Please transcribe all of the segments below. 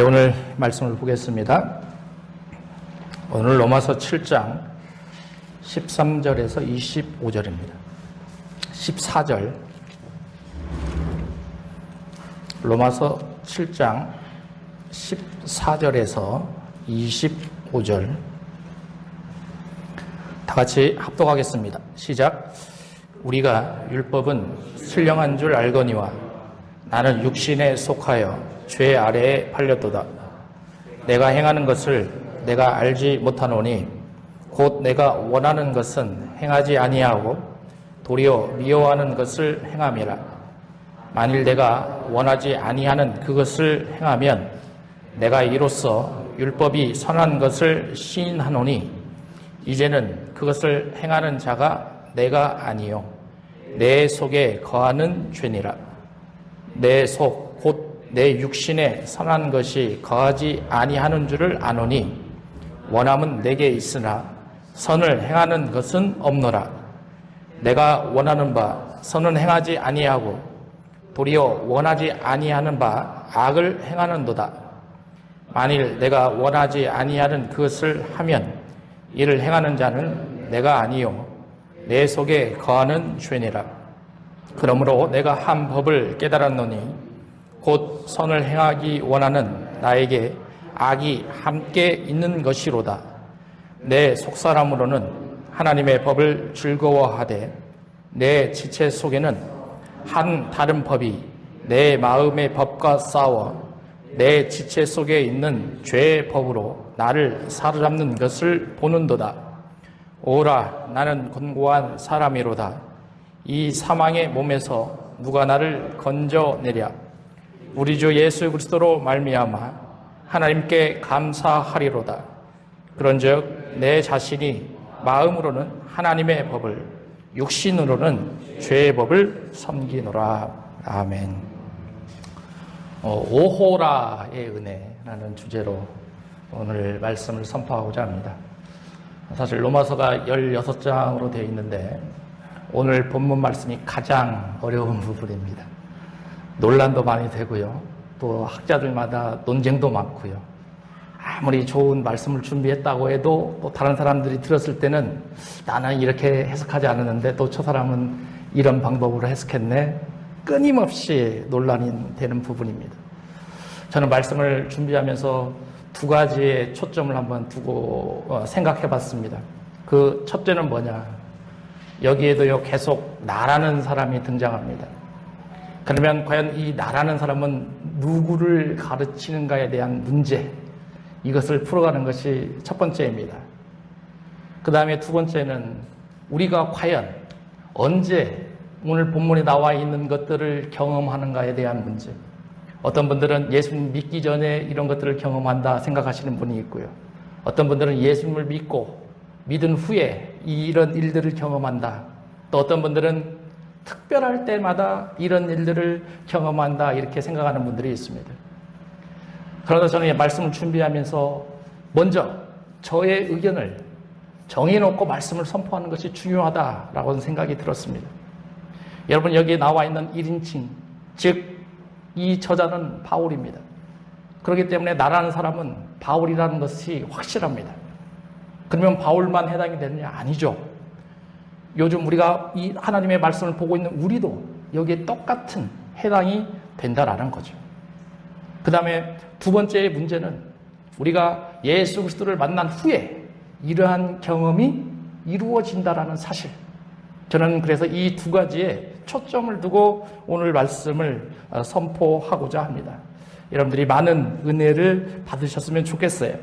오늘 말씀을 보겠습니다. 오늘 로마서 7장 13절에서 25절입니다. 14절 로마서 7장 14절에서 25절 다 같이 합독하겠습니다. 시작. 우리가 율법은 신령한 줄 알거니와 나는 육신에 속하여 죄 아래에 팔렸도다. 내가 행하는 것을 내가 알지 못하노니 곧 내가 원하는 것은 행하지 아니하고 도리어 미워하는 것을 행함이라. 만일 내가 원하지 아니하는 그것을 행하면 내가 이로써 율법이 선한 것을 시인하노니 이제는 그것을 행하는 자가 내가 아니요 내 속에 거하는 죄니라. 내 속 곧 내 육신에 선한 것이 거하지 아니하는 줄을 아노니 원함은 내게 있으나 선을 행하는 것은 없노라. 내가 원하는 바 선은 행하지 아니하고 도리어 원하지 아니하는 바 악을 행하는도다. 만일 내가 원하지 아니하는 그것을 하면 이를 행하는 자는 내가 아니요 내 속에 거하는 죄니라. 그러므로 내가 한 법을 깨달았노니 곧 선을 행하기 원하는 나에게 악이 함께 있는 것이로다. 내 속사람으로는 하나님의 법을 즐거워하되 내 지체 속에는 한 다른 법이 내 마음의 법과 싸워 내 지체 속에 있는 죄의 법으로 나를 사로잡는 것을 보는도다. 오라, 나는 곤고한 사람이로다. 이 사망의 몸에서 누가 나를 건져내랴. 우리 주 예수 그리스도로 말미암아 하나님께 감사하리로다. 그런즉 내 자신이 마음으로는 하나님의 법을 육신으로는 죄의 법을 섬기노라. 아멘. 오호라의 은혜라는 주제로 오늘 말씀을 선포하고자 합니다. 사실 로마서가 16장으로 되어 있는데 오늘 본문 말씀이 가장 어려운 부분입니다. 논란도 많이 되고요. 또 학자들마다 논쟁도 많고요. 아무리 좋은 말씀을 준비했다고 해도 또 다른 사람들이 들었을 때는 나는 이렇게 해석하지 않았는데 또 저 사람은 이런 방법으로 해석했네. 끊임없이 논란이 되는 부분입니다. 저는 말씀을 준비하면서 두 가지의 초점을 한번 두고 생각해 봤습니다. 그 첫째는 뭐냐? 여기에도요, 계속 나라는 사람이 등장합니다. 그러면 과연 이 나라는 사람은 누구를 가르치는가에 대한 문제, 이것을 풀어가는 것이 첫 번째입니다. 그 다음에 두 번째는 우리가 과연 언제 오늘 본문에 나와 있는 것들을 경험하는가에 대한 문제. 어떤 분들은 예수님 믿기 전에 이런 것들을 경험한다 생각하시는 분이 있고요. 어떤 분들은 예수님을 믿고 믿은 후에 이런 일들을 경험한다. 또 어떤 분들은 특별할 때마다 이런 일들을 경험한다 이렇게 생각하는 분들이 있습니다. 그러나 저는 이 말씀을 준비하면서 먼저 저의 의견을 정해놓고 말씀을 선포하는 것이 중요하다라고 생각이 들었습니다. 여러분, 여기에 나와 있는 1인칭, 즉 이 저자는 바울입니다. 그렇기 때문에 나라는 사람은 바울이라는 것이 확실합니다. 그러면 바울만 해당이 되느냐? 아니죠. 요즘 우리가 이 하나님의 말씀을 보고 있는 우리도 여기에 똑같은 해당이 된다라는 거죠. 그 다음에 두 번째의 문제는 우리가 예수 그리스도를 만난 후에 이러한 경험이 이루어진다라는 사실. 저는 그래서 이 두 가지에 초점을 두고 오늘 말씀을 선포하고자 합니다. 여러분들이 많은 은혜를 받으셨으면 좋겠어요.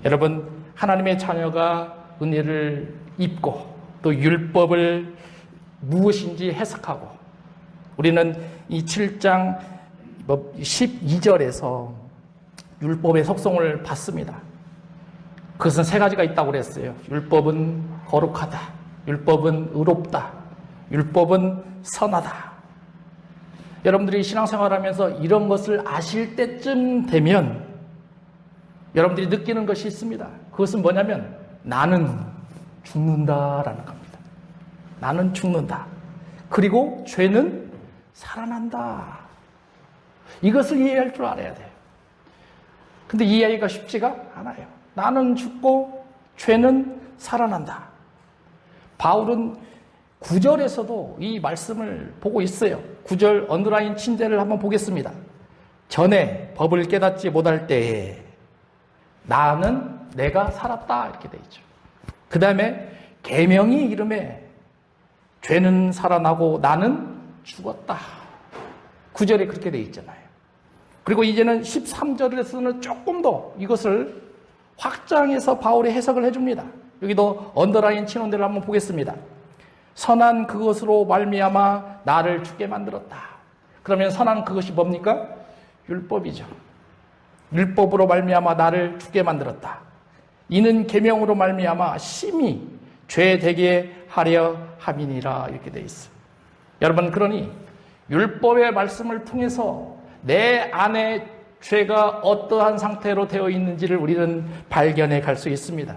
여러분, 하나님의 자녀가 은혜를 입고 또 율법을 무엇인지 해석하고 우리는 이 7장 12절에서 율법의 속성을 봤습니다. 그것은 세 가지가 있다고 그랬어요. 율법은 거룩하다. 율법은 의롭다. 율법은 선하다. 여러분들이 신앙생활하면서 이런 것을 아실 때쯤 되면 여러분들이 느끼는 것이 있습니다. 그것은 뭐냐면 나는 죽는다라는 겁니다. 나는 죽는다. 그리고 죄는 살아난다. 이것을 이해할 줄 알아야 돼요. 근데 이해하기가 쉽지가 않아요. 나는 죽고 죄는 살아난다. 바울은 9절에서도 이 말씀을 보고 있어요. 9절 언더라인 친제를 한번 보겠습니다. 전에 법을 깨닫지 못할 때에 나는 내가 살았다 이렇게 돼 있죠. 그 다음에 계명이 이름에 죄는 살아나고 나는 죽었다. 9절에 그렇게 돼 있잖아요. 그리고 이제는 13절에서는 조금 더 이것을 확장해서 바울이 해석을 해줍니다. 여기도 언더라인 친원대를 한번 보겠습니다. 선한 그것으로 말미암아 나를 죽게 만들었다. 그러면 선한 그것이 뭡니까? 율법이죠. 율법으로 말미암아 나를 죽게 만들었다. 이는 계명으로 말미암아 심히 죄 되게 하려 함이니라 이렇게 돼 있어요. 여러분 그러니 율법의 말씀을 통해서 내 안에 죄가 어떠한 상태로 되어 있는지를 우리는 발견해 갈 수 있습니다.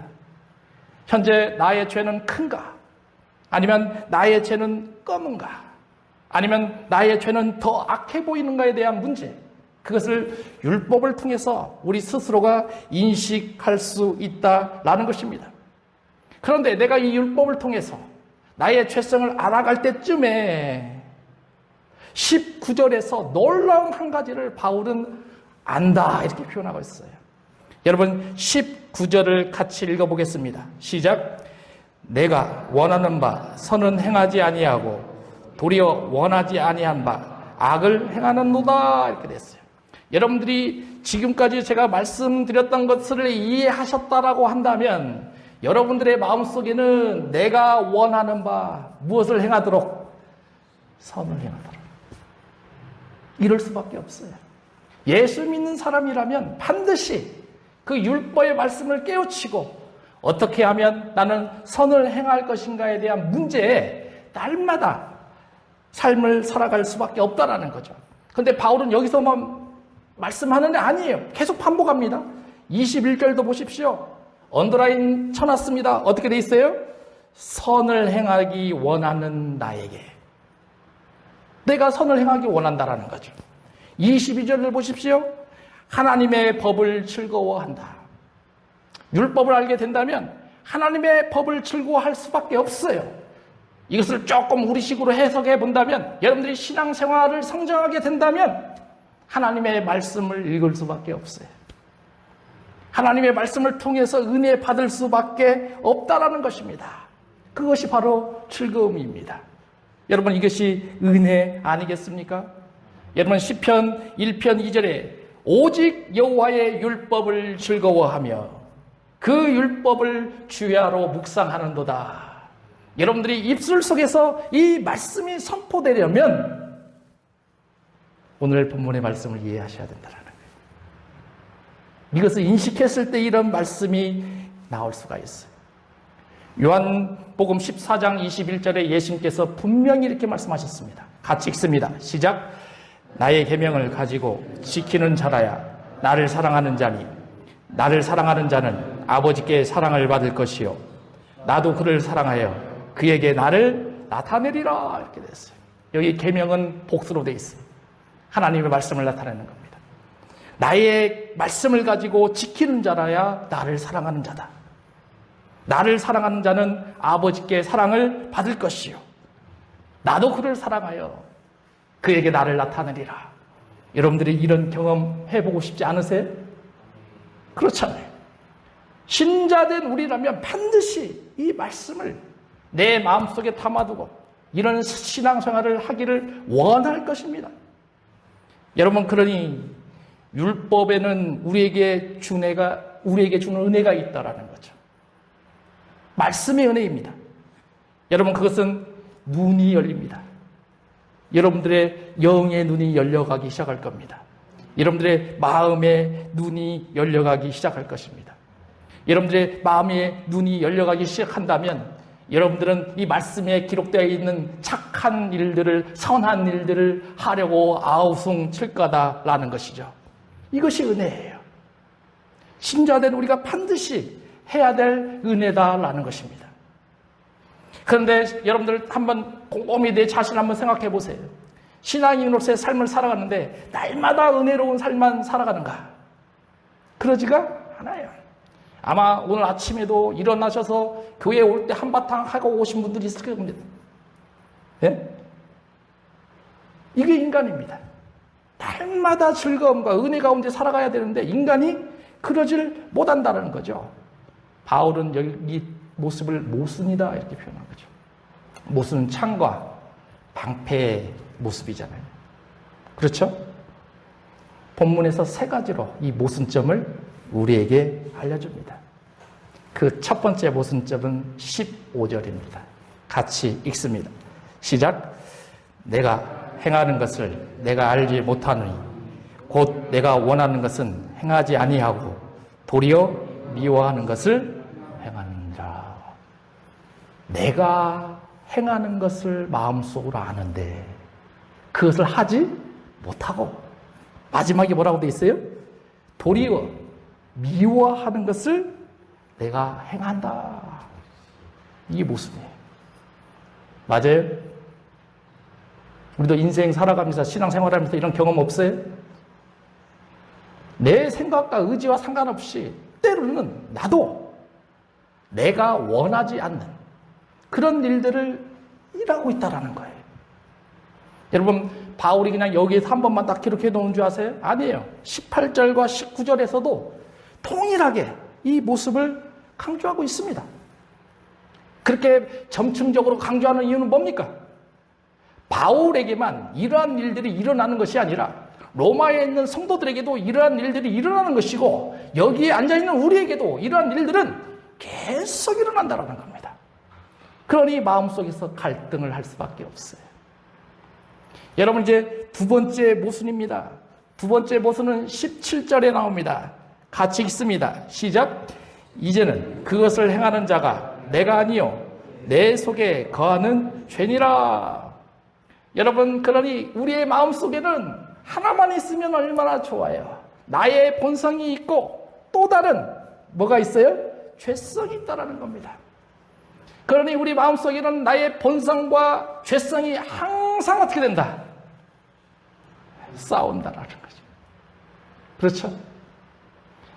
현재 나의 죄는 큰가? 아니면 나의 죄는 검은가? 아니면 나의 죄는 더 악해 보이는가에 대한 문제, 그것을 율법을 통해서 우리 스스로가 인식할 수 있다라는 것입니다. 그런데 내가 이 율법을 통해서 나의 죄성을 알아갈 때쯤에 19절에서 놀라운 한 가지를 바울은 안다 이렇게 표현하고 있어요. 여러분 19절을 같이 읽어보겠습니다. 시작. 내가 원하는 바 선은 행하지 아니하고 도리어 원하지 아니한 바 악을 행하는도다 이렇게 됐어요. 여러분들이 지금까지 제가 말씀드렸던 것을 이해하셨다라고 한다면 여러분들의 마음속에는 내가 원하는 바 무엇을 행하도록? 선을 행하도록. 이럴 수밖에 없어요. 예수 믿는 사람이라면 반드시 그 율법의 말씀을 깨우치고 어떻게 하면 나는 선을 행할 것인가에 대한 문제에 날마다 삶을 살아갈 수밖에 없다라는 거죠. 그런데 바울은 여기서만 말씀하는 게 아니에요. 계속 반복합니다. 21절도 보십시오. 언더라인 쳐놨습니다. 어떻게 돼 있어요? 선을 행하기 원하는 나에게. 내가 선을 행하기 원한다라는 거죠. 22절을 보십시오. 하나님의 법을 즐거워한다. 율법을 알게 된다면 하나님의 법을 즐거워할 수밖에 없어요. 이것을 조금 우리식으로 해석해 본다면, 여러분들이 신앙생활을 성장하게 된다면 하나님의 말씀을 읽을 수밖에 없어요. 하나님의 말씀을 통해서 은혜 받을 수밖에 없다라는 것입니다. 그것이 바로 즐거움입니다. 여러분 이것이 은혜 아니겠습니까? 여러분 시편 1편 2절에 오직 여호와의 율법을 즐거워하며 그 율법을 주야로 묵상하는도다. 여러분들이 입술 속에서 이 말씀이 선포되려면 오늘 본문의 말씀을 이해하셔야 된다는 거예요. 이것을 인식했을 때 이런 말씀이 나올 수가 있어요. 요한복음 14장 21절에 예수님께서 분명히 이렇게 말씀하셨습니다. 같이 읽습니다. 시작. 나의 계명을 가지고 지키는 자라야 나를 사랑하는 자니 나를 사랑하는 자는 아버지께 사랑을 받을 것이요 나도 그를 사랑하여 그에게 나를 나타내리라 이렇게 됐어요. 여기 계명은 복수로 되어 있어요. 하나님의 말씀을 나타내는 겁니다. 나의 말씀을 가지고 지키는 자라야 나를 사랑하는 자다. 나를 사랑하는 자는 아버지께 사랑을 받을 것이요 나도 그를 사랑하여 그에게 나를 나타내리라. 여러분들이 이런 경험 해보고 싶지 않으세요? 그렇잖아요. 신자된 우리라면 반드시 이 말씀을 내 마음속에 담아두고 이런 신앙생활을 하기를 원할 것입니다. 여러분 그러니 율법에는 우리에게 주는 은혜가 있다라는 거죠. 말씀의 은혜입니다. 여러분 그것은 눈이 열립니다. 여러분들의 영의 눈이 열려가기 시작할 겁니다. 여러분들의 마음의 눈이 열려가기 시작할 것입니다. 여러분들의 마음의 눈이 열려가기 시작한다면 여러분들은 이 말씀에 기록되어 있는 착한 일들을, 선한 일들을 하려고 아우성 칠 거다라는 것이죠. 이것이 은혜예요. 신자된 우리가 반드시 해야 될 은혜다라는 것입니다. 그런데 여러분들 한번 곰곰이 내 자신 한번 생각해 보세요. 신앙인으로서의 삶을 살아가는데 날마다 은혜로운 삶만 살아가는가? 그러지가 않아요. 아마 오늘 아침에도 일어나셔서 교회에 올 때 한바탕 하고 오신 분들이 있을 겁니다. 예? 이게 인간입니다. 날마다 즐거움과 은혜 가운데 살아가야 되는데 인간이 그러질 못한다는 거죠. 바울은 여기 모습을 모순이다 이렇게 표현한 거죠. 모순은 창과 방패의 모습이잖아요. 그렇죠? 본문에서 세 가지로 이 모순점을 우리에게 알려줍니다. 그 첫 번째 모순점은 15절입니다. 같이 읽습니다. 시작. 내가 행하는 것을 내가 알지 못하노니 곧 내가 원하는 것은 행하지 아니하고 도리어 미워하는 것을 행하느니라. 내가 행하는 것을 마음속으로 아는데 그것을 하지 못하고 마지막에 뭐라고 돼 있어요? 도리어 미워하는 것을 내가 행한다. 이게 모습이에요. 맞아요? 우리도 인생 살아가면서 신앙생활하면서 이런 경험 없어요? 내 생각과 의지와 상관없이 때로는 나도 내가 원하지 않는 그런 일들을 일하고 있다는 거예요. 여러분 바울이 그냥 여기에서 한 번만 딱 기록해 놓은 줄 아세요? 아니에요. 18절과 19절에서도 동일하게 이 모습을 강조하고 있습니다. 그렇게 점층적으로 강조하는 이유는 뭡니까? 바울에게만 이러한 일들이 일어나는 것이 아니라 로마에 있는 성도들에게도 이러한 일들이 일어나는 것이고 여기에 앉아있는 우리에게도 이러한 일들은 계속 일어난다는 겁니다. 그러니 마음속에서 갈등을 할 수밖에 없어요. 여러분 이제 두 번째 모순입니다. 두 번째 모순은 17절에 나옵니다. 같이 읽습니다. 시작. 이제는 그것을 행하는 자가 내가 아니요 내 속에 거하는 죄니라. 여러분 그러니 우리의 마음속에는 하나만 있으면 얼마나 좋아요. 나의 본성이 있고 또 다른 뭐가 있어요? 죄성이 있다는 겁니다. 그러니 우리 마음속에는 나의 본성과 죄성이 항상 어떻게 된다? 싸운다라는 거죠. 그렇죠?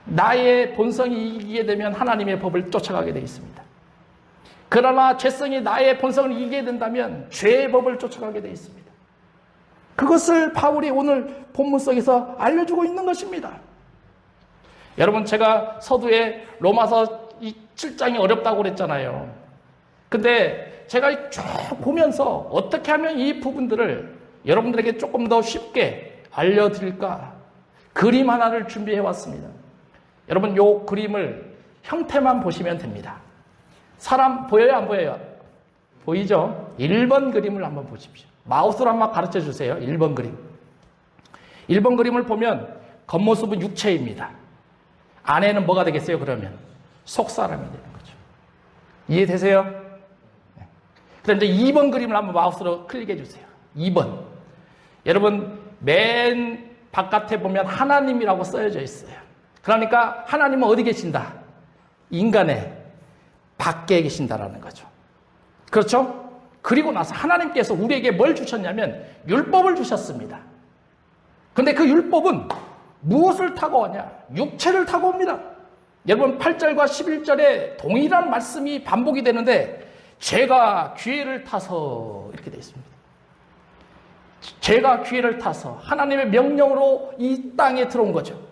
나의 본성이 이기게 되면 하나님의 법을 쫓아가게 되어 있습니다. 그러나 죄성이 나의 본성을 이기게 된다면 죄의 법을 쫓아가게 되어 있습니다. 그것을 바울이 오늘 본문 속에서 알려주고 있는 것입니다. 여러분 제가 서두에 로마서 7장이 어렵다고 그랬잖아요. 근데 제가 쭉 보면서 어떻게 하면 이 부분들을 여러분들에게 조금 더 쉽게 알려드릴까 그림 하나를 준비해 왔습니다. 여러분 이 그림을 형태만 보시면 됩니다. 사람 보여요 안 보여요? 보이죠? 1번 그림을 한번 보십시오. 마우스로 한번 가르쳐 주세요. 1번 그림. 1번 그림을 보면 겉모습은 육체입니다. 안에는 뭐가 되겠어요 그러면? 속사람이 되는 거죠. 이해되세요? 네. 그럼 이제 2번 그림을 한번 마우스로 클릭해 주세요. 2번. 여러분 맨 바깥에 보면 하나님이라고 써져 있어요. 그러니까 하나님은 어디 계신다? 인간의 밖에 계신다라는 거죠. 그렇죠? 그리고 나서 하나님께서 우리에게 뭘 주셨냐면 율법을 주셨습니다. 그런데 그 율법은 무엇을 타고 오냐? 육체를 타고 옵니다. 여러분 8절과 11절에 동일한 말씀이 반복이 되는데 죄가 기회를 타서 이렇게 되어 있습니다. 죄가 기회를 타서 하나님의 명령으로 이 땅에 들어온 거죠.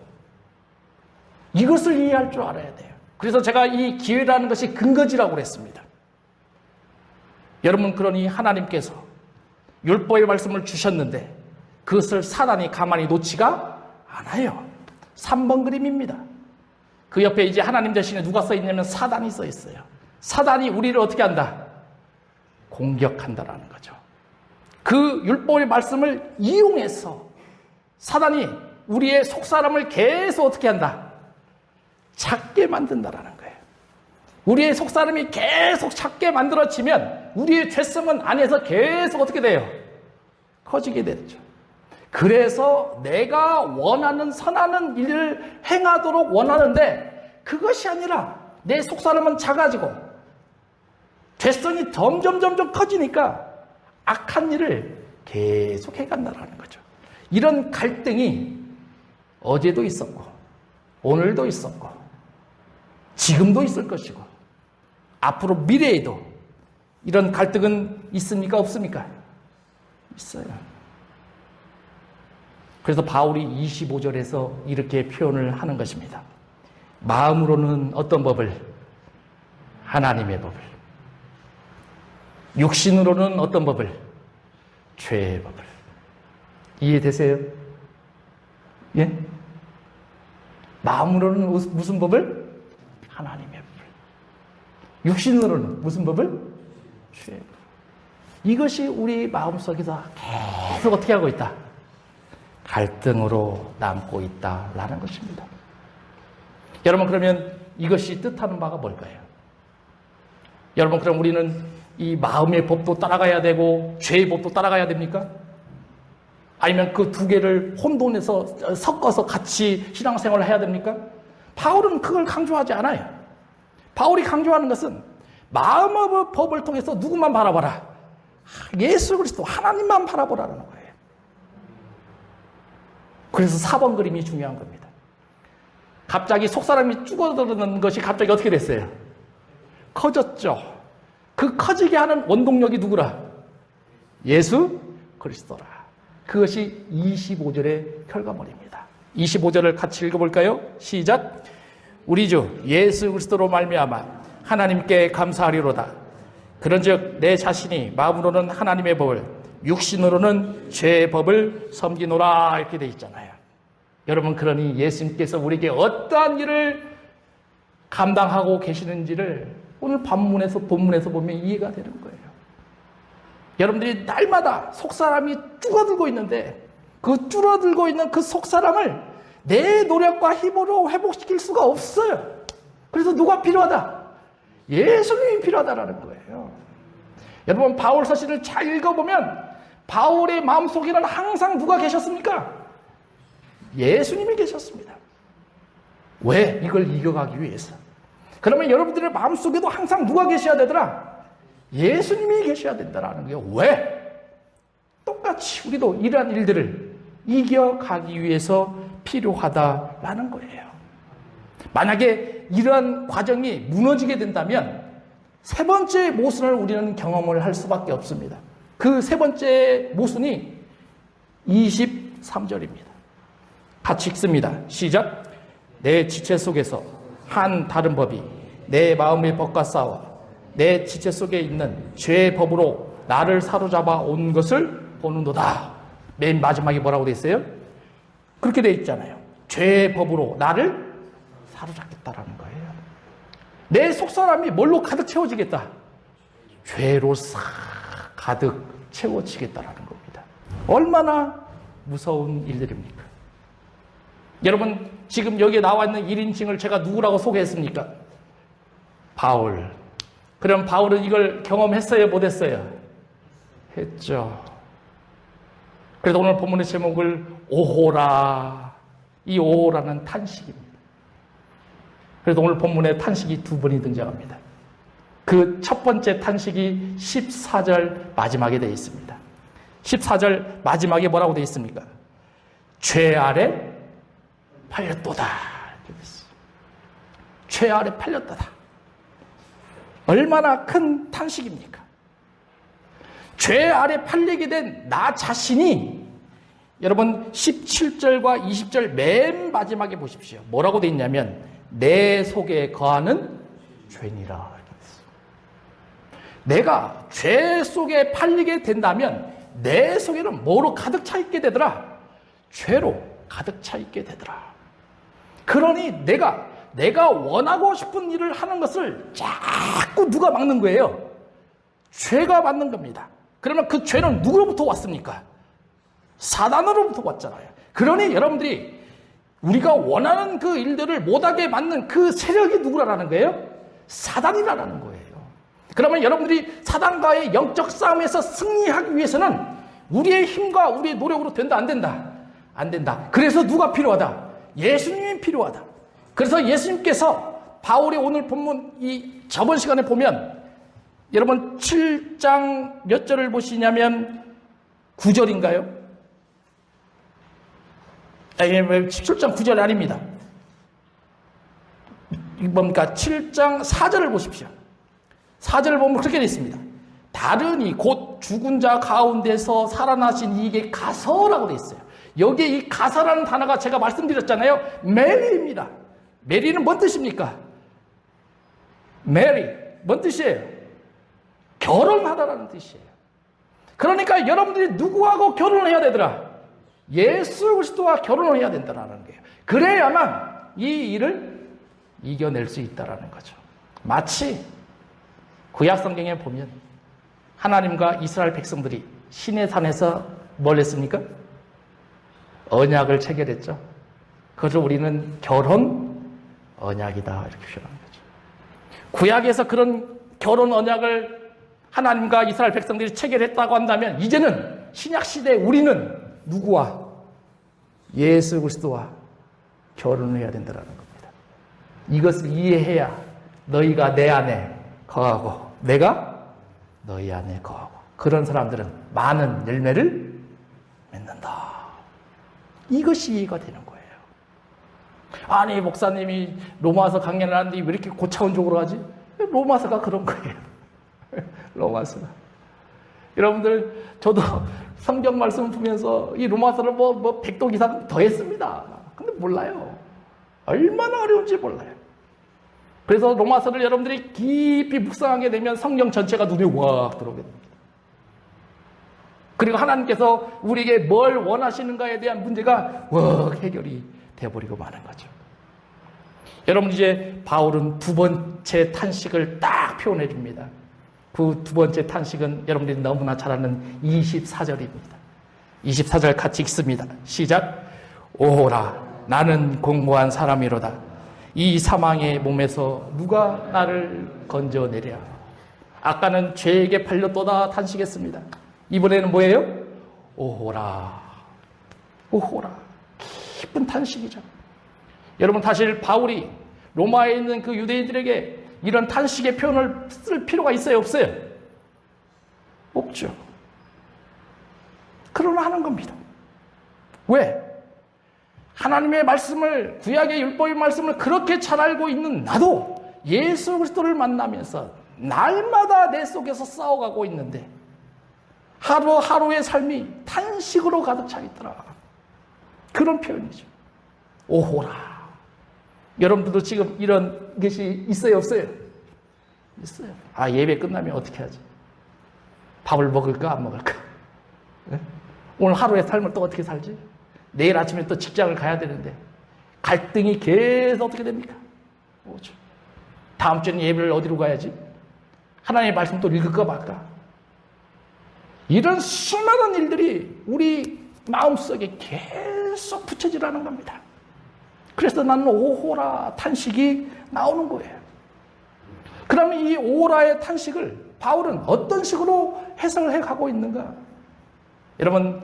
이것을 이해할 줄 알아야 돼요. 그래서 제가 이 기회라는 것이 근거지라고 그랬습니다. 여러분 그러니 하나님께서 율법의 말씀을 주셨는데 그것을 사단이 가만히 놓지가 않아요. 3번 그림입니다. 그 옆에 이제 하나님 대신에 누가 써 있냐면 사단이 써 있어요. 사단이 우리를 어떻게 한다? 공격한다라는 거죠. 그 율법의 말씀을 이용해서 사단이 우리의 속사람을 계속 어떻게 한다? 작게 만든다라는 거예요. 우리의 속사람이 계속 작게 만들어지면 우리의 죄성은 안에서 계속 어떻게 돼요? 커지게 되죠. 그래서 내가 원하는 선하는 일을 행하도록 원하는데 그것이 아니라 내 속사람은 작아지고 죄성이 점점 커지니까 악한 일을 계속 해간다는 거죠. 이런 갈등이 어제도 있었고 오늘도 있었고 지금도 있을 것이고 앞으로 미래에도 이런 갈등은 있습니까? 없습니까? 있어요. 그래서 바울이 25절에서 이렇게 표현을 하는 것입니다. 마음으로는 어떤 법을? 하나님의 법을. 육신으로는 어떤 법을? 죄의 법을. 이해되세요? 예? 마음으로는 무슨 법을? 하나님의 법을. 육신으로는 무슨 법을? 죄의 법. 이것이 우리 마음속에서 계속 어떻게 하고 있다? 갈등으로 남고 있다라는 것입니다. 여러분, 그러면 이것이 뜻하는 바가 뭘까요? 여러분, 그럼 우리는 이 마음의 법도 따라가야 되고 죄의 법도 따라가야 됩니까? 아니면 그 두 개를 혼돈해서 섞어서 같이 신앙생활을 해야 됩니까? 바울은 그걸 강조하지 않아요. 바울이 강조하는 것은 마음의 법을 통해서 누구만 바라봐라? 예수 그리스도 하나님만 바라보라는 거예요. 그래서 4번 그림이 중요한 겁니다. 갑자기 속사람이 죽어드는 것이 갑자기 어떻게 됐어요? 커졌죠. 그 커지게 하는 원동력이 누구라? 예수 그리스도라. 그것이 25절의 결과물입니다. 25절을 같이 읽어볼까요? 시작. 우리 주 예수 그리스도로 말미암아 하나님께 감사하리로다. 그런즉 내 자신이 마음으로는 하나님의 법을, 육신으로는 죄의 법을 섬기노라, 이렇게 돼 있잖아요. 여러분, 그러니 예수님께서 우리에게 어떠한 일을 감당하고 계시는지를 오늘 본문에서 보면 이해가 되는 거예요. 여러분들이 날마다 속사람이 줄어들고 있는데 그 줄어들고 있는 그 속사람을 내 노력과 힘으로 회복시킬 수가 없어요. 그래서 누가 필요하다? 예수님이 필요하다라는 거예요. 여러분, 바울 서신을 잘 읽어보면 바울의 마음속에는 항상 누가 계셨습니까? 예수님이 계셨습니다. 왜? 이걸 이겨가기 위해서. 그러면 여러분들의 마음속에도 항상 누가 계셔야 되더라? 예수님이 계셔야 된다는 거예요. 왜? 똑같이 우리도 이러한 일들을 이겨가기 위해서 필요하다라는 거예요. 만약에 이러한 과정이 무너지게 된다면 세 번째 모순을 우리는 경험을 할 수밖에 없습니다. 그 세 번째 모순이 23절입니다. 같이 읽습니다. 시작. 내 지체 속에서 한 다른 법이 내 마음의 법과 싸워 내 지체 속에 있는 죄의 법으로 나를 사로잡아 온 것을 보는도다. 맨 마지막에 뭐라고 돼 있어요? 그렇게 돼 있잖아요. 죄의 법으로 나를 사로잡겠다라는 거예요. 내 속사람이 뭘로 가득 채워지겠다? 죄로 싹 가득 채워지겠다라는 겁니다. 얼마나 무서운 일들입니까? 여러분, 지금 여기에 나와 있는 1인칭을 제가 누구라고 소개했습니까? 바울. 그럼 바울은 이걸 경험했어요? 못했어요? 했죠. 그래서 오늘 본문의 제목을 오호라. 이 오호라는 탄식입니다. 그래서 오늘 본문에 탄식이 두 번이 등장합니다. 그 첫 번째 탄식이 14절 마지막에 되어 있습니다. 14절 마지막에 뭐라고 되어 있습니까? 죄 아래 팔렸도다. 죄 아래 팔렸도다. 얼마나 큰 탄식입니까? 죄 아래 팔리게 된 나 자신이, 여러분 17절과 20절 맨 마지막에 보십시오. 뭐라고 되어 있냐면 내 속에 거하는 죄니라. 내가 죄 속에 팔리게 된다면 내 속에는 뭐로 가득 차 있게 되더라? 죄로 가득 차 있게 되더라. 그러니 내가 원하고 싶은 일을 하는 것을 자꾸 누가 막는 거예요? 죄가 막는 겁니다. 그러면 그 죄는 누구로부터 왔습니까? 사단으로부터 왔잖아요. 그러니 여러분들이 우리가 원하는 그 일들을 못하게 막는 그 세력이 누구라는 거예요? 사단이라는 거예요. 그러면 여러분들이 사단과의 영적 싸움에서 승리하기 위해서는 우리의 힘과 우리의 노력으로 된다, 안 된다? 안 된다. 그래서 누가 필요하다? 예수님이 필요하다. 그래서 예수님께서 바울의 오늘 본문 저번 시간에 보면 여러분 7장 몇 절을 보시냐면 9절인가요? 7장 9절 아닙니다. 뭡니까? 7장 4절을 보십시오. 4절을 보면 그렇게 되어 있습니다. 다르니 곧 죽은 자 가운데서 살아나신 이에게 가서라고 되어 있어요. 여기에 이 가서라는 단어가 제가 말씀드렸잖아요. 메리입니다. 메리는 뭔 뜻입니까? 메리, 뭔 뜻이에요? 결혼하다라는 뜻이에요. 그러니까 여러분들이 누구하고 결혼을 해야 되더라? 예수 그리스도와 결혼을 해야 된다는 거예요. 그래야만 이 일을 이겨낼 수 있다는 거죠. 마치 구약 성경에 보면 하나님과 이스라엘 백성들이 시내산에서 뭘 했습니까? 언약을 체결했죠. 그래서 우리는 결혼 언약이다 이렇게 표현하는 거죠. 구약에서 그런 결혼 언약을 하나님과 이스라엘 백성들이 체결했다고 한다면 이제는 신약 시대에 우리는 누구와? 예수 그리스도와 결혼을 해야 된다는 겁니다. 이것을 이해해야 너희가 내 안에 거하고 내가 너희 안에 거하고 그런 사람들은 많은 열매를 맺는다. 이것이 이해가 되는 거예요. 아니 목사님이 로마서 강연을 하는데 왜 이렇게 고차원적으로 하지? 로마서가 그런 거예요. 로마서가. 여러분들 저도 성경 말씀을 보면서 이 로마서를 뭐 100독 이상 더 했습니다. 근데 몰라요. 얼마나 어려운지 몰라요. 그래서 로마서를 여러분들이 깊이 묵상하게 되면 성경 전체가 눈에 확 들어오게 됩니다. 그리고 하나님께서 우리에게 뭘 원하시는가에 대한 문제가 확 해결이 되어버리고 마는 거죠. 여러분 이제 바울은 두 번째 탄식을 딱 표현해 줍니다. 그 두 번째 탄식은 여러분들이 너무나 잘 아는 24절입니다. 24절 같이 읽습니다. 시작. 오호라 나는 공고한 사람이로다. 이 사망의 몸에서 누가 나를 건져내랴. 아까는 죄에게 팔렸도다 탄식했습니다. 이번에는 뭐예요? 오호라. 오호라. 깊은 탄식이죠. 여러분 사실 바울이 로마에 있는 그 유대인들에게 이런 탄식의 표현을 쓸 필요가 있어요? 없어요? 없죠. 그러나 하는 겁니다. 왜? 하나님의 말씀을, 구약의 율법의 말씀을 그렇게 잘 알고 있는 나도 예수 그리스도를 만나면서 날마다 내 속에서 싸워가고 있는데 하루하루의 삶이 탄식으로 가득 차 있더라. 그런 표현이죠. 오호라. 여러분들도 지금 이런 것이 있어요, 없어요? 있어요. 아, 예배 끝나면 어떻게 하지? 밥을 먹을까, 안 먹을까? 네? 오늘 하루의 삶을 또 어떻게 살지? 내일 아침에 또 직장을 가야 되는데 갈등이 계속 어떻게 됩니까? 오죠. 다음 주에는 예배를 어디로 가야지? 하나님의 말씀 또 읽을까 말까? 이런 수많은 일들이 우리 마음속에 계속 붙여지라는 겁니다. 그래서 나는 오호라 탄식이 나오는 거예요. 그러면 이 오호라의 탄식을 바울은 어떤 식으로 해석을 해가고 있는가? 여러분,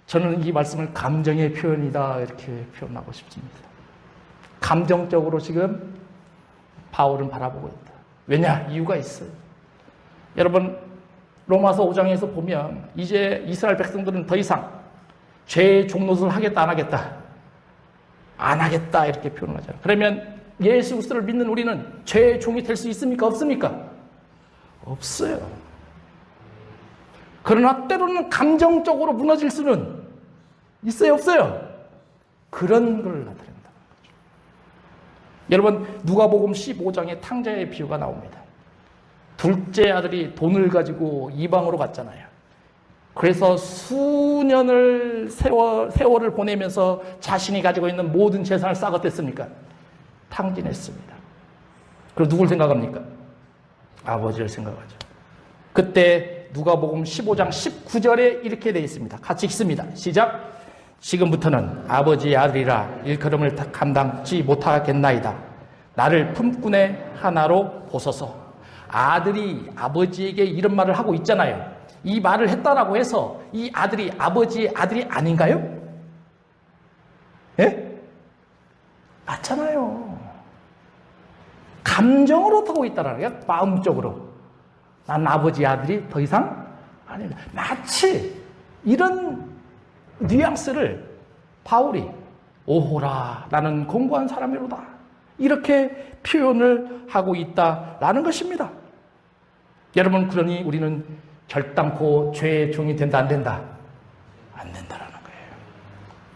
저는 이 말씀을 감정의 표현이다 이렇게 표현하고 싶습니다. 감정적으로 지금 바울은 바라보고 있다. 왜냐? 이유가 있어요. 여러분, 로마서 5장에서 보면 이제 이스라엘 백성들은 더 이상 죄의 종노릇을 하겠다 안 하겠다? 안 하겠다 이렇게 표현하잖아요. 그러면 예수 그리스도를 믿는 우리는 죄의 종이 될 수 있습니까? 없습니까? 없어요. 그러나 때로는 감정적으로 무너질 수는 있어요? 없어요? 그런 걸 나타낸다는 거죠. 여러분 누가복음 15장에 탕자의 비유가 나옵니다. 둘째 아들이 돈을 가지고 이방으로 갔잖아요. 그래서 수년을 세월을 보내면서 자신이 가지고 있는 모든 재산을 싹 어땠습니까? 탕진했습니다. 그리고 누굴 생각합니까? 아버지를 생각하죠. 그때 누가복음 15장 19절에 이렇게 되어 있습니다. 같이 읽습니다. 시작. 지금부터는 아버지의 아들이라 일컬음을 감당치 못하겠나이다. 나를 품꾼의 하나로 보소서. 아들이 아버지에게 이런 말을 하고 있잖아요. 이 말을 했다라고 해서 이 아들이 아버지의 아들이 아닌가요? 예? 맞잖아요. 감정으로 타고 있다라는 거예요. 마음적으로. 난 아버지의 아들이 더 이상 아니다. 마치 이런 뉘앙스를 바울이 오호라 나는 공고한 사람이로다. 이렇게 표현을 하고 있다라는 것입니다. 여러분, 그러니 우리는 결단코 죄의 종이 된다, 안 된다? 안 된다라는 거예요.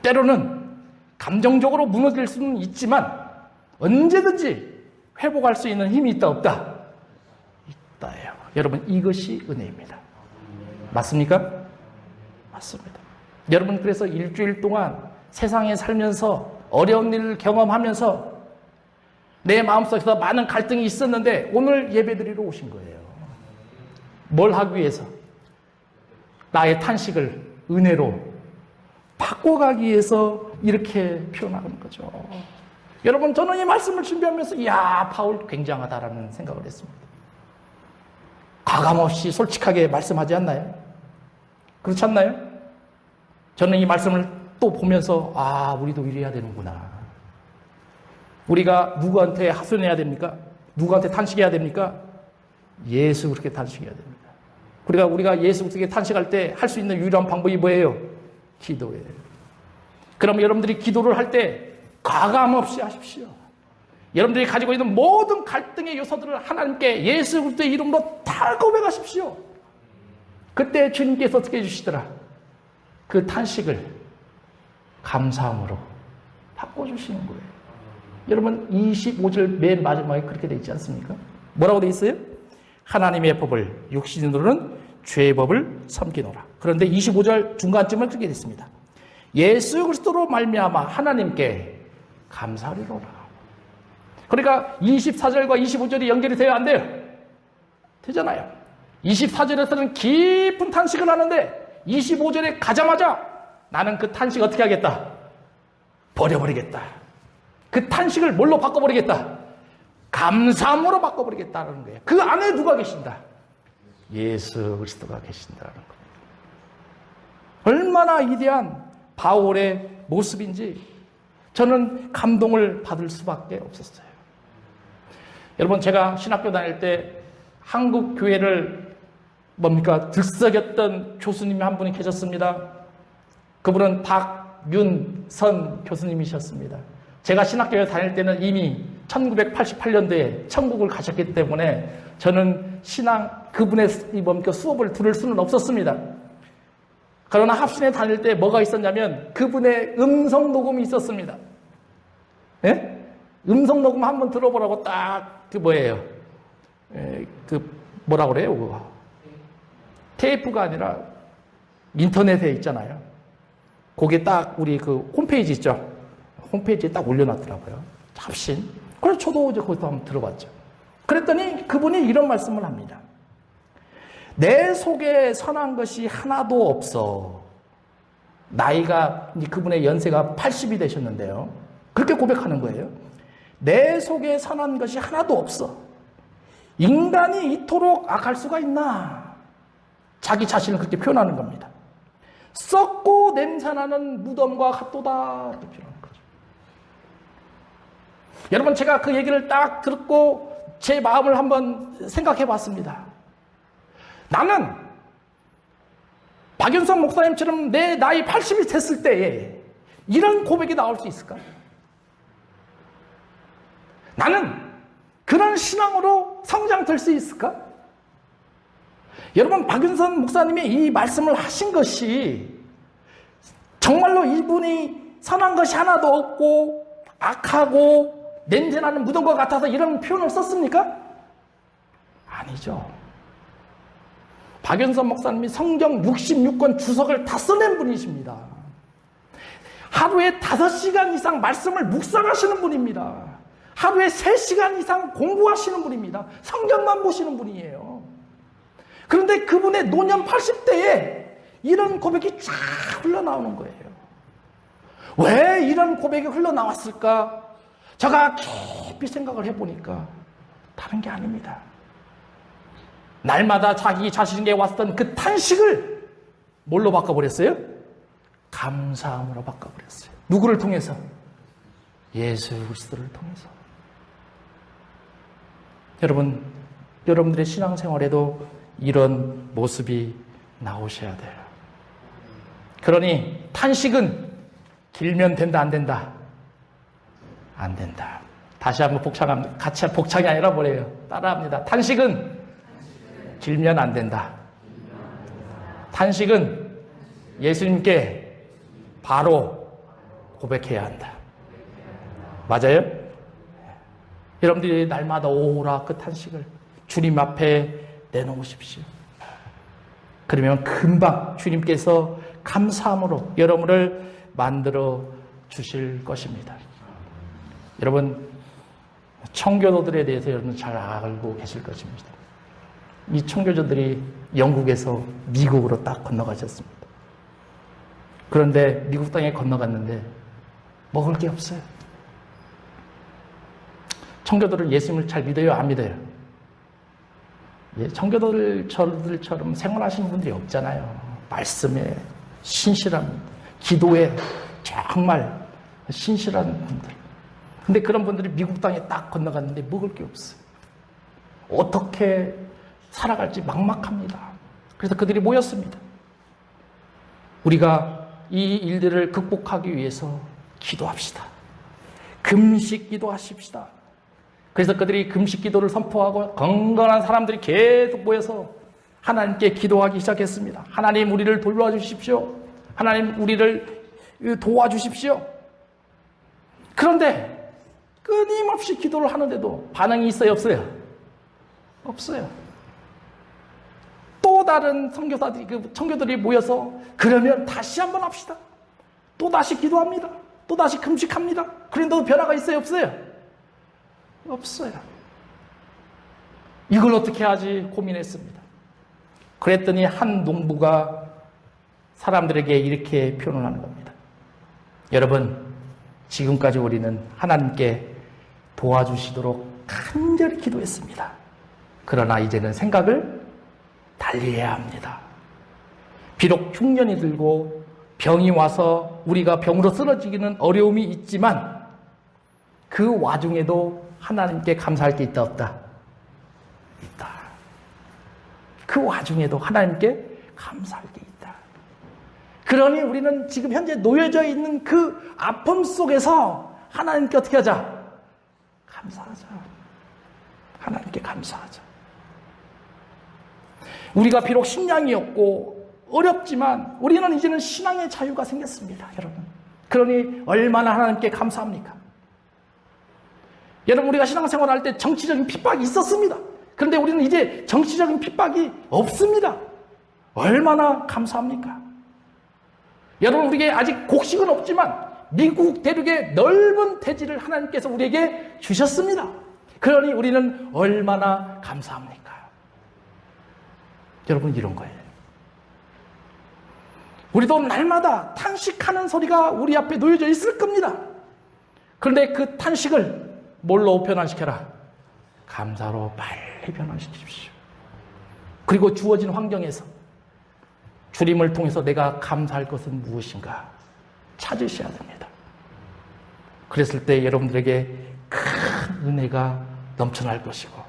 때로는 감정적으로 무너질 수는 있지만 언제든지 회복할 수 있는 힘이 있다, 없다? 있다예요. 여러분, 이것이 은혜입니다. 맞습니까? 맞습니다. 여러분, 그래서 일주일 동안 세상에 살면서 어려운 일을 경험하면서 내 마음속에서 많은 갈등이 있었는데 오늘 예배드리러 오신 거예요. 뭘 하기 위해서? 나의 탄식을 은혜로 바꿔가기 위해서 이렇게 표현하는 거죠. 여러분, 저는 이 말씀을 준비하면서 이야, 바울 굉장하다라는 생각을 했습니다. 가감없이 솔직하게 말씀하지 않나요? 그렇지 않나요? 저는 이 말씀을 또 보면서 우리도 이래야 되는구나. 우리가 누구한테 하소연해야 됩니까? 누구한테 탄식해야 됩니까? 예수 그렇게 탄식해야 됩니다. 우리가 예수 그렇게 탄식할 때 할 수 있는 유일한 방법이 뭐예요? 기도예요. 그럼 여러분들이 기도를 할 때 가감 없이 하십시오. 여러분들이 가지고 있는 모든 갈등의 요소들을 하나님께 예수 그리스도의 이름으로 다 고백하십시오. 그때 주님께서 어떻게 해주시더라? 그 탄식을 감사함으로 바꿔주시는 거예요. 여러분, 25절 맨 마지막에 그렇게 되어 있지 않습니까? 뭐라고 되어 있어요? 하나님의 법을 육신으로는 죄의 법을 섬기노라. 그런데 25절 중간쯤은 그렇게 되어 있습니다. 예수 그리스도로 말미암아 하나님께 감사하리로라. 그러니까 24절과 25절이 연결이 돼야 안 돼요? 되잖아요. 24절에서는 깊은 탄식을 하는데 25절에 가자마자 나는 그 탄식 어떻게 하겠다? 버려버리겠다. 그 탄식을 뭘로 바꿔버리겠다? 감사함으로 바꿔버리겠다는 거예요. 그 안에 누가 계신다? 예수 그리스도가 계신다는 겁니다. 얼마나 위대한 바울의 모습인지 저는 감동을 받을 수밖에 없었어요. 여러분, 제가 신학교 다닐 때 한국 교회를 들썩였던 교수님이 한 분이 계셨습니다. 그분은 박윤선 교수님이셨습니다. 제가 신학교에 다닐 때는 이미 1988년도에 천국을 가셨기 때문에 저는 그분의 수업을 들을 수는 없었습니다. 그러나 합신에 다닐 때 뭐가 있었냐면 그분의 음성 녹음이 있었습니다. 예? 음성 녹음 한번 들어보라고 뭐라고 그래요? 그거. 테이프가 아니라 인터넷에 있잖아요. 거기에 우리 홈페이지 있죠? 홈페이지에 올려놨더라고요. 합신. 그래서 저도 이제 거기서 한번 들어봤죠. 그랬더니 그분이 이런 말씀을 합니다. 내 속에 선한 것이 하나도 없어. 그분의 연세가 80이 되셨는데요. 그렇게 고백하는 거예요. 내 속에 선한 것이 하나도 없어. 인간이 이토록 악할 수가 있나? 자기 자신을 그렇게 표현하는 겁니다. 썩고 냄새나는 무덤과 같도다. 이렇게 표현하는 거죠. 여러분, 제가 그 얘기를 딱 듣고 제 마음을 한번 생각해 봤습니다. 나는 박윤선 목사님처럼 내 나이 80이 됐을 때에 이런 고백이 나올 수 있을까? 나는 그런 신앙으로 성장될 수 있을까? 여러분, 박윤선 목사님이 이 말씀을 하신 것이 정말로 이분이 선한 것이 하나도 없고 악하고 냄새나는 무덤과 같아서 이런 표현을 썼습니까? 아니죠. 박윤선 목사님이 성경 66권 주석을 다 써낸 분이십니다. 하루에 5시간 이상 말씀을 묵상하시는 분입니다. 하루에 3시간 이상 공부하시는 분입니다. 성경만 보시는 분이에요. 그런데 그분의 노년 80대에 이런 고백이 쫙 흘러나오는 거예요. 왜 이런 고백이 흘러나왔을까? 제가 깊이 생각을 해보니까 다른 게 아닙니다. 날마다 자기 자신에게 왔던 그 탄식을 뭘로 바꿔버렸어요? 감사함으로 바꿔버렸어요. 누구를 통해서? 예수 그리스도를 통해서. 여러분, 여러분들의 신앙생활에도 이런 모습이 나오셔야 돼요. 그러니 탄식은 길면 된다, 안 된다? 안 된다. 다시 한번 복창합니다. 같이 복창이 아니라 뭐래요? 따라합니다. 탄식은 길면 안 된다. 탄식은 예수님께 바로 고백해야 한다. 맞아요? 여러분들이 날마다 오라 그 탄식을 주님 앞에 내놓으십시오. 그러면 금방 주님께서 감사함으로 여러분을 만들어 주실 것입니다. 여러분, 청교도들에 대해서 여러분 잘 알고 계실 것입니다. 이 청교도들이 영국에서 미국으로 딱 건너가셨습니다. 그런데 미국 땅에 건너갔는데 먹을 게 없어요. 청교도를 예수님을 잘 믿어요? 안 믿어요? 예, 청교도들처럼 생활하시는 분들이 없잖아요. 말씀에 신실한, 기도에 정말 신실한 분들. 근데 그런 분들이 미국 땅에 딱 건너갔는데 먹을 게 없어요. 어떻게 살아갈지 막막합니다. 그래서 그들이 모였습니다. 우리가 이 일들을 극복하기 위해서 기도합시다. 금식 기도하십시다. 그래서 그들이 금식 기도를 선포하고 건강한 사람들이 계속 모여서 하나님께 기도하기 시작했습니다. 하나님 우리를 돌봐주십시오. 하나님 우리를 도와주십시오. 그런데 끊임없이 기도를 하는데도 반응이 있어요? 없어요? 없어요. 또 다른 선교사들이, 청교들이 모여서 그러면 다시 한번 합시다. 또 다시 기도합니다. 또 다시 금식합니다. 그런데도 변화가 있어요? 없어요? 없어요. 이걸 어떻게 하지 고민했습니다. 그랬더니 한 농부가 사람들에게 이렇게 표현을 하는 겁니다. 여러분, 지금까지 우리는 하나님께 도와주시도록 간절히 기도했습니다. 그러나 이제는 생각을 달리 해야 합니다. 비록 흉년이 들고 병이 와서 우리가 병으로 쓰러지기는 어려움이 있지만 그 와중에도 하나님께 감사할 게 있다 없다? 있다. 그 와중에도 하나님께 감사할 게 있다. 그러니 우리는 지금 현재 놓여져 있는 그 아픔 속에서 하나님께 어떻게 하자? 감사하자. 하나님께 감사하자. 우리가 비록 식량이 없고 어렵지만 우리는 이제는 신앙의 자유가 생겼습니다, 여러분. 그러니 얼마나 하나님께 감사합니까? 여러분, 우리가 신앙생활 할 때 정치적인 핍박이 있었습니다. 그런데 우리는 이제 정치적인 핍박이 없습니다. 얼마나 감사합니까? 여러분, 우리에게 아직 곡식은 없지만 미국 대륙의 넓은 대지를 하나님께서 우리에게 주셨습니다. 그러니 우리는 얼마나 감사합니까? 여러분, 이런 거예요. 우리도 날마다 탄식하는 소리가 우리 앞에 놓여져 있을 겁니다. 그런데 그 탄식을 뭘로 변환시켜라? 감사로 빨리 변환시키십시오. 그리고 주어진 환경에서 주님을 통해서 내가 감사할 것은 무엇인가 찾으셔야 됩니다. 그랬을 때 여러분들에게 큰 은혜가 넘쳐날 것이고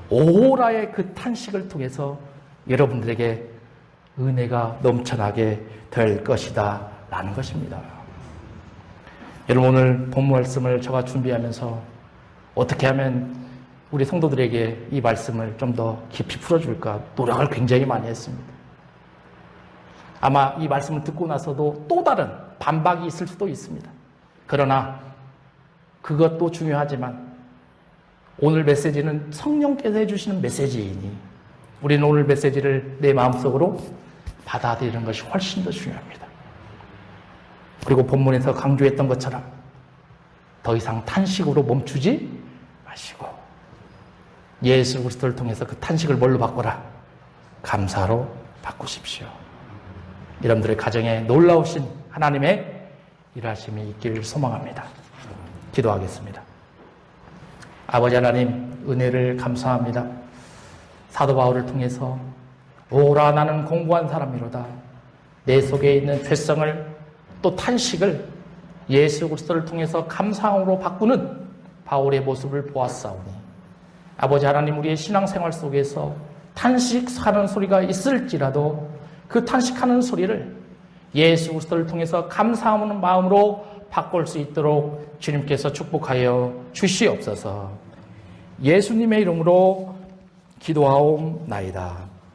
오라의 그 탄식을 통해서 여러분들에게 은혜가 넘쳐나게 될 것이다 라는 것입니다. 여러분, 오늘 본문 말씀을 제가 준비하면서 어떻게 하면 우리 성도들에게 이 말씀을 좀 더 깊이 풀어줄까 노력을 굉장히 많이 했습니다. 아마 이 말씀을 듣고 나서도 또 다른 반박이 있을 수도 있습니다. 그러나 그것도 중요하지만 오늘 메시지는 성령께서 해주시는 메시지이니 우리는 오늘 메시지를 내 마음속으로 받아들이는 것이 훨씬 더 중요합니다. 그리고 본문에서 강조했던 것처럼 더 이상 탄식으로 멈추지 마시고 예수 그리스도를 통해서 그 탄식을 뭘로 바꿔라? 감사로 바꾸십시오. 여러분들의 가정에 놀라우신 하나님의 일하심이 있기를 소망합니다. 기도하겠습니다. 아버지 하나님, 은혜를 감사합니다. 사도 바울을 통해서 오라 나는 공고한 사람이로다. 내 속에 있는 죄성을 또 탄식을 예수 그리스도를 통해서 감사함으로 바꾸는 바울의 모습을 보았사오니 아버지 하나님, 우리의 신앙생활 속에서 탄식하는 소리가 있을지라도 그 탄식하는 소리를 예수 그리스도를 통해서 감사하는 마음으로 바꿀 수 있도록 주님께서 축복하여 주시옵소서. 예수님의 이름으로 기도하옵나이다.